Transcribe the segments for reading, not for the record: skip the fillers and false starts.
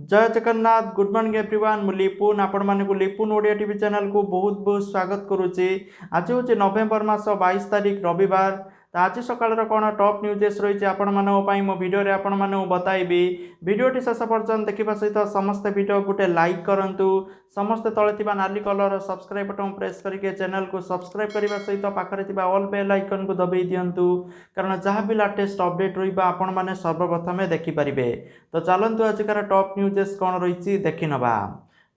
जय Jagannath good morning everyone मु लिपुन आपण मानक लिपुन ओडिया टीवी चैनल को बहुत बहुत स्वागत करुच्ची। आज हूँ नवेम्बर मास 22 तारिख रविवार। तो आज सकाल कौन टॉप न्यूजेस रही आपण मो भिडियो आपण मानक बताइबी। भिडियोटी शेष पर्यंत देखा सहित समस्त भिडियो गोटे लाइक करूँ। समस्त तले नाली कलर सब्सक्राइब बटन प्रेस करके चैनल को सब्सक्राइब करने सहित पाखे ऑल बेल आइकन को दबाई दिंतु, कारण जहाँ भी लाटेस्ट अपडेट रहा आपण मैंने सर्वप्रथमे देखिपारे। तो चलतु आजिकार टॉप न्यूजेस कौन रही देखि नवा।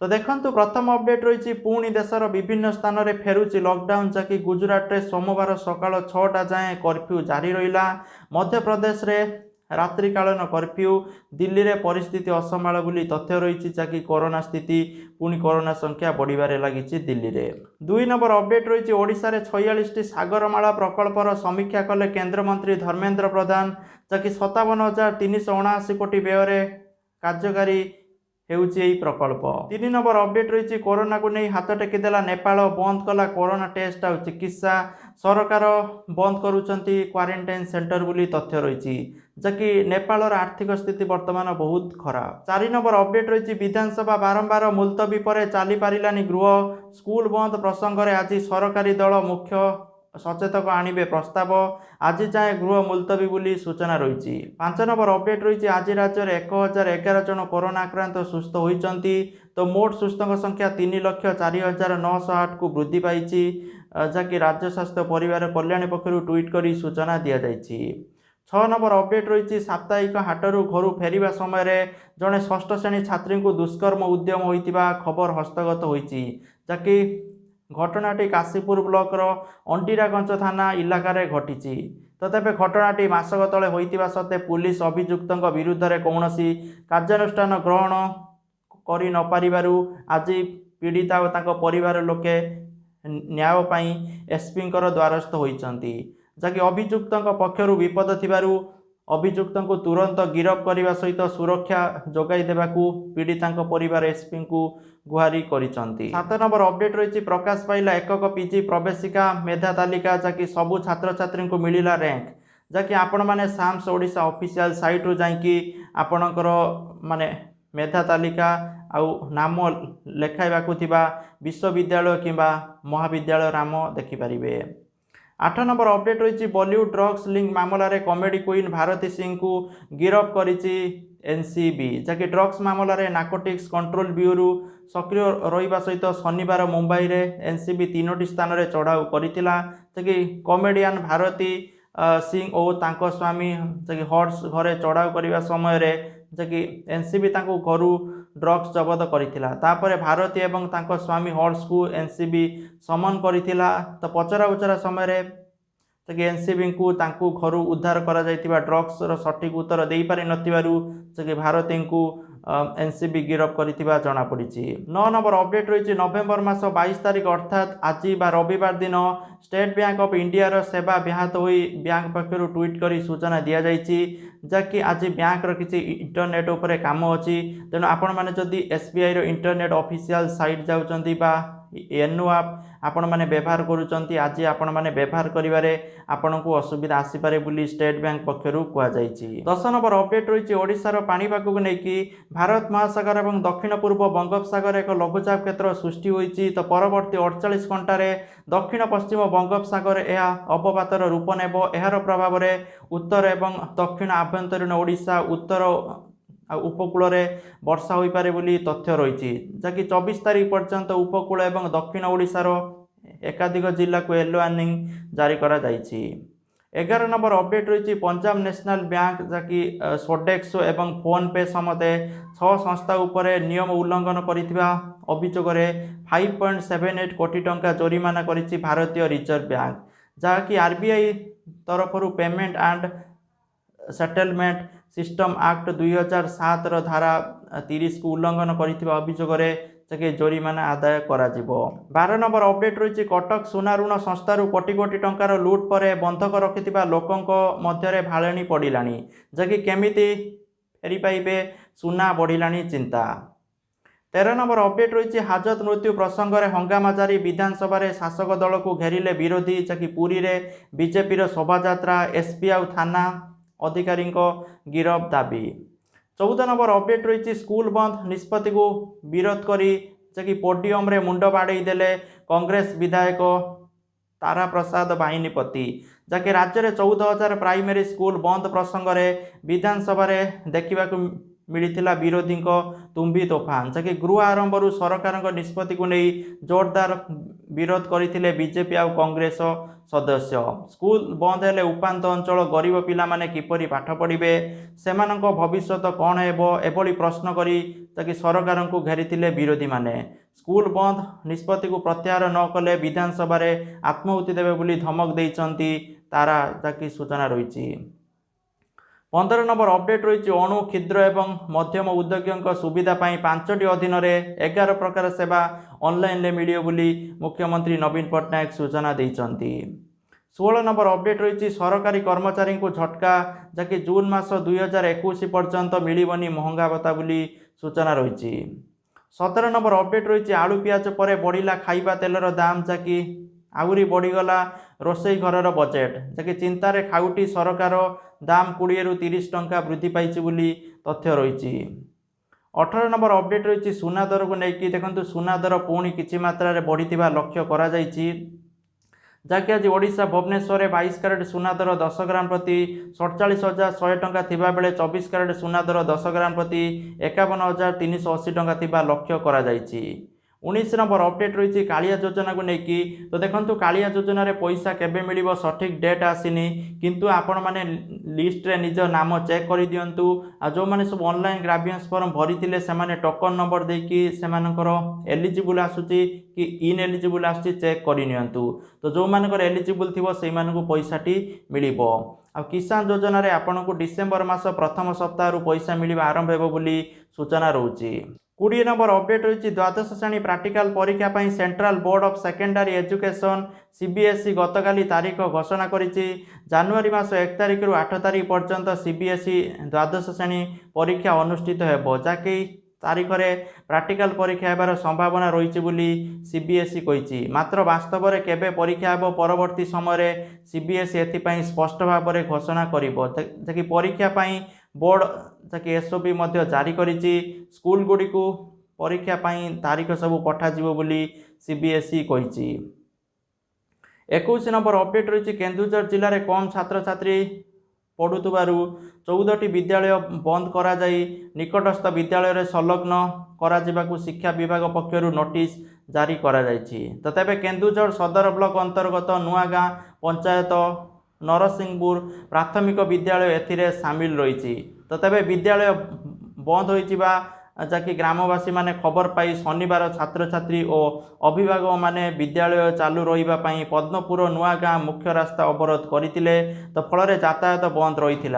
तो देखंतु प्रथम अपडेट रही पुणी देशर विभिन्न स्थान में फेरुची लॉकडाउन, जहाँकि गुजरात रे सोमवार सकाळ 6टा जाए कर्फ्यू जारी रहा। मध्य प्रदेश रे रात्रिकालीन कर्फ्यू। दिल्ली रे परिस्थिति असमाल बोली तथ्य रही, जहाँकि कोरोना स्थिति पुणी कोरोना संख्या बढ़िबारे लगी दिल्ली रे। 2 नंबर अपडेट रही ओडिशा रे 46टी सागरमाला प्रकल्पर समीक्षा कले केंद्रमंत्री धर्मेंद्र प्रधान, जहाँकि 57,379 कोटी व्यय कार्यकारी हेउची प्रकल्प। 3 नंबर अपडेट रही कोरोना को नहीं हाथ टेकीदेला नेपाल, बंद कला कोरोना टेस्ट और चिकित्सा। सरकार बंद करुचंती क्वारंटाइन सेंटर बोली तथ्य रही, जहाँकि नेपाल आर्थिक स्थिति वर्तमान बहुत खराब। 4 नंबर अपडेट रही विधानसभा बारंबार मुलतवी पर चली पारानी गृह। स्कूल बंद प्रसंग में आज सरकारी दल मुख्य सचेतक आणवे प्रस्ताव। आज जाए गृह मुलतवी बोली सूचना रही। 5 नंबर अपडेट रही आज राज्य में 1011 जन कोरोना आक्रांत सुस्थ होती। तो मोट सुस्थों संख्या 3,04,908 को वृद्धि पाई, जहाँकि राज्य स्वास्थ्य परिवार कल्याण पक्षर ट्वीट कर सूचना दी जाती। 6 नंबर अपडेट रही साप्ताहिक हाटरू घर फेरिया समय जड़े षष्ठ श्रेणी छात्री को दुष्कर्म उद्यम होता खबर हस्तगत होती, जहाँकि घटनाटी काशीपुर ब्लॉकर अंटीरागंज थाना इलाकार घटी। तो तेज घटनाटी मासक तले होइतिबा सत्वे पुलिस अभियुक्तों विरुद्ध में कौन कार्यानुष्ठान ग्रहण करि न पारिबारु आज पीड़िता और तांको परिवार लोके न्याय पाई एसपी द्वारस्थ होइचंती, जहाँकि अभियुक्तों पक्षरु विपद थिबारु अभियुक्तों को तुरंत गिरफ करने सहित सुरक्षा जोगाई देवाकू पीड़िता परिवार एसपी को गुहारी करिसंती। 7 नंबर अपडेट रही प्रकाश पाइला एकक पीजी प्रवेशिका मेधा तालिका, जहाँकि सबू छात्र छात्री को मिला रैंक, जहाँकि आपण मैंने साम्स ओडिशा ऑफिशियल साइट रू जाइकी आपणकर माने मेधा तालिका आउ नाम लेखाइबाकू थिबा विश्वविद्यालय किंबा महाविद्यालय नाम देखिपारे। 8 नंबर अपडेट रही बॉलीवुड ड्रग्स लिंक मामला रे कॉमेडी क्वीन भारती सिंह को गिरफ्त करिछि एनसीबी, जहाँकि ड्रग्स मामला रे नार्कोटिक्स कंट्रोल ब्यूरो सक्रिय रहिबा सहित शनिवार मुंबई रे एनसीबी 3टी स्थान रे चढ़ाऊ करितिला, जहाँकि कॉमेडियन भारती सिंह और तांको स्वामी जहाँकि हॉर्स घरे चढ़ाऊ करने समय रे जहाँकि एनसीबी तांको घरू ड्रग्स जबत करितिला। तापरे भारती एवं तांको स्वामी हॉर्स को एनसीबी समन करितिला। तो पचरा उचरा समय रे जहाँकि एनसीबी को तांको घरू उद्धार करा जाइतिबा ड्रग्स रो सठिक उत्तर दे पारि नथिबारु जहाँकि भारती को एनसीबी गिरफ्त करितिबा जणा पड़िछि। 9 नंबर अपडेट रही नवेम्बर मास 22 तारिख अर्थात आज बा रविवार दिन स्टेट बैंक ऑफ इंडिया रो सेवा ब्याहत होई बैंक पक्षर ट्वीट करी सूचना दि जाइछि, जहाँकि आज बैंक रो किछि इंटरनेट उपरे काम अछि। तेणु आपण माने जदि एसबीआई रो इंटरनेट ऑफिशियल साइट जाउचंती बा एनो आप आपण माने व्यवहार करूचंती, आज आपण माने व्यवहार करिवारे आपण को असुविधा आसी पारे बुली स्टेट बैंक पक्षरु कुआ जाइछि। 10 नंबर अपडेट रही ओडिशार पाणीपाग को लेकिन भारत महासागर और दक्षिण पूर्व बंगोपसागर एक लघुचाप क्षेत्र सृष्टि होइछि। तो परवर्ती 48 घंटा दक्षिण पश्चिम बंगोपसागर यह अवपातर रूप नेब। यार प्रभाव में उत्तर एवं दक्षिण आभ्यंतरीण ओडिशा उत्तर उपकूल वर्षा हो पारे बोली तथ्य रही, जहाँकि 24 तारिख पर्यंत उपकूल एवं दक्षिण ओडिशार एकाधिक जिला को येलो वार्निंग जारी करा जाइछि। 11 नंबर अपडेट रही पंजाब नेशनल बैंक, जहाँकि सोडेक्सो एवं फोन पे समेत 6 संस्था उपरे नियम उल्लंघन करिथिबा अभियोग में 5.78 कोटी टंका जोरिमाना करिछि भारतीय रिजर्व बैंक, जहाँकि आरबीआई तरफरु payment and settlement system act 2007 धारा 30 को उल्लंघन करिथिबा अभियोग में जोरिमाना आदाय करा जिवो। 12 नंबर अपडेट रही कटक सुना ऋण संस्थार कोटी कोटी टंकार लुट पर बंधक रखिथिबा लोकों मध्य भालेणी पड़िलानी, जहाँकि केमिति फेरी पाइबे सुना बढ़िलानी चिंता। 13 नंबर अपडेट रही हाजत मृत्यु प्रसंग में हंगामा जारी विधानसभा शासक दल को घेरिले विरोधी, जहाँकि पुरी में बीजेपी शोभा यात्रा एसपी आउ थाना अधिकारी गिरफ दाबी। 14 नंबर अपडेट रही स्कूल बंद निष्पत्ति को विरोध करी जि पोडियम रे मुंड बाड़े देले कांग्रेस विधायक तारा प्रसाद बाहिनीपति जहाँकि राज्य में 14,000 प्राइमरी स्कूल बंद प्रसंग में विधानसभा देखा मिलता विरोधी तुम्बी तोफान जहाँकि गृह आरंभ सरकार निष्पत्ति को नहीं जोरदार विरोध करते बीजेपी आ कांग्रेस सदस्य स्कूल बंद हेले उपात अंचल गरीब पिला माने किपरि पाठ पढ़े से भविष्य कौन एभली प्रश्न करी ताकि सरकार को घेरी विरोधी माने स्कूल बंद निष्पत्ति को प्रत्याहार न कले विधानसभा आत्माहुति देवे बोली धमक देइचंती तारा ताकि सूचना रही 15 नंबर अपडेट रही अणु क्षुद्र एवं मध्यम उद्योगों सुविधा 5टी अधीन 11 प्रकार सेवा ऑनलाइन मिलियो बोली मुख्यमंत्री नवीन पट्टनायक सूचना देइचंती 16 नंबर अपडेट रही सरकारी कर्मचारी को झटका जहाँकि जून मास 2021 पर्यंत मिलबनी महंगा भत्ता बोली सूचना रही 17 नंबर अपडेट रही आलू पियाज पर बढ़ला खाइबा तेलर दाम जहाँकि आहुरी बढ़ीगला रोसई घर बजेट जहाँकि चिंतार खाउटी सरकार दाम 20 ରୁ 30 टंका वृद्धि पाई बोली तथ्य रही 18 नंबर अपडेट रही सुना दर को लेकिन देखो सुना दर पुणी किसी मात्रा बढ़ी लक्ष्य करा जहाँकि आज ओडिशा भुवनेश्वर 22 कैरेट सुना दर 10 ग्राम प्रति 47,100 टंका थिबा बेले 24 कैरेट सुना दर 10 ग्राम प्रति 51,380 टंका थिबा लक्ष्य करा 19 नंबर अपडेट रही कालिया योजना को लेकिन तो देखो कालिया योजना रे पैसा केबे मिलिबो सठिक डेट आसीनी किंतु आपण माने लिस्ट रे निज नाम चेक कर दियंतु आ जो माने सब ऑनलाइन ग्राभियंस फॉर्म भरी थिले से माने टोकन नंबर देकी से मानकर एलिजिबल आसुची कि इन एलिजिबल आसुची चेक करि नियंतु तो जो मानकर एलिजिबल थिबो सेई मानकु पैसाटी मिलिबो आ किसान योजना रे आपण को डिसेंबर मास प्रथम सप्ताह रु पैसा मिलिबा आरंभ हेबो बोली सूचना रहउची 20 नंबर अपडेट रही द्वादश श्रेणी प्राक्टिकल परीक्षा पर central board of secondary education CBSE गतकाली तारीख घोषणा करिछि जनवरी मास 1 तारिख रु 8 तारिख पर्यंत सीबीएसई द्वादश श्रेणी परीक्षा अनुष्ठित हेबो जहाँकि तारीख में प्राक्टिकल परीक्षा हेबार संभावना रही बोली सीबीएसई कहिछि मात्र वास्तव में केबे परीक्षा हेबो परवर्ती समय सीबीएसई एथिपाई स्पष्ट भाव में घोषणा करिबो जहाँकि परीक्षा पाई बोर्ड जहाँकि एसओपी जारी करिछि स्कूल गुडी को परीक्षा पाई तारीख सब पठाजिबो बोली सीबीएसई कहिछि 21 नंबर अपडेट रही केन्दुझर जिले में कम छात्र छात्री पढ़ुवारू 14टी विद्यालय बंद करा जाई निकटस्थ विद्यालय रे संलग्न करा शिक्षा विभाग पक्षर नोटिस जारी करा जायछि तो तेबे केन्दुझर सदर ब्लॉक अंतर्गत नुआगाँ पंचायत नरसिंहपुर प्राथमिक विद्यालय एथिरे सामिल रही तो तेबे विद्यालय बंद होइजिबा जहाँकि ग्रामवासी माने खबर पाई शनिवार छात्र छात्री और अभिभावक माने विद्यालय चालू रहिबा पई पद्मपुर नुआगाँ मुख्य रास्ता अवरोध करथिले तो फल यातायात बंद रही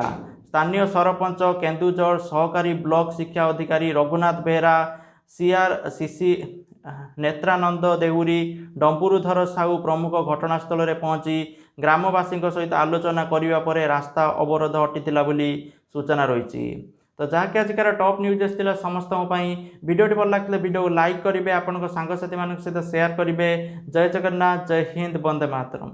स्थानीय सरपंच केन्दुझर सहकारी ब्लॉक शिक्षा अधिकारी रघुनाथ बेहरा सीआरसीसी नेत्रानंद देहुरी डंबुरुधर साहू प्रमुख घटनास्थल में पहुंची ग्रामवासी सहित आलोचना करने पर रास्ता अवरोध हटिला बोली सूचना रही तो जहाँकि आजिकार टॉप न्यूज आसाला समस्त वीडियो भल लगे वीडियो लाइक करेंगे आपण सांगसाथी मान सहित शेयर करेंगे जय जगन्नाथ जय हिंद वंदे मातरम।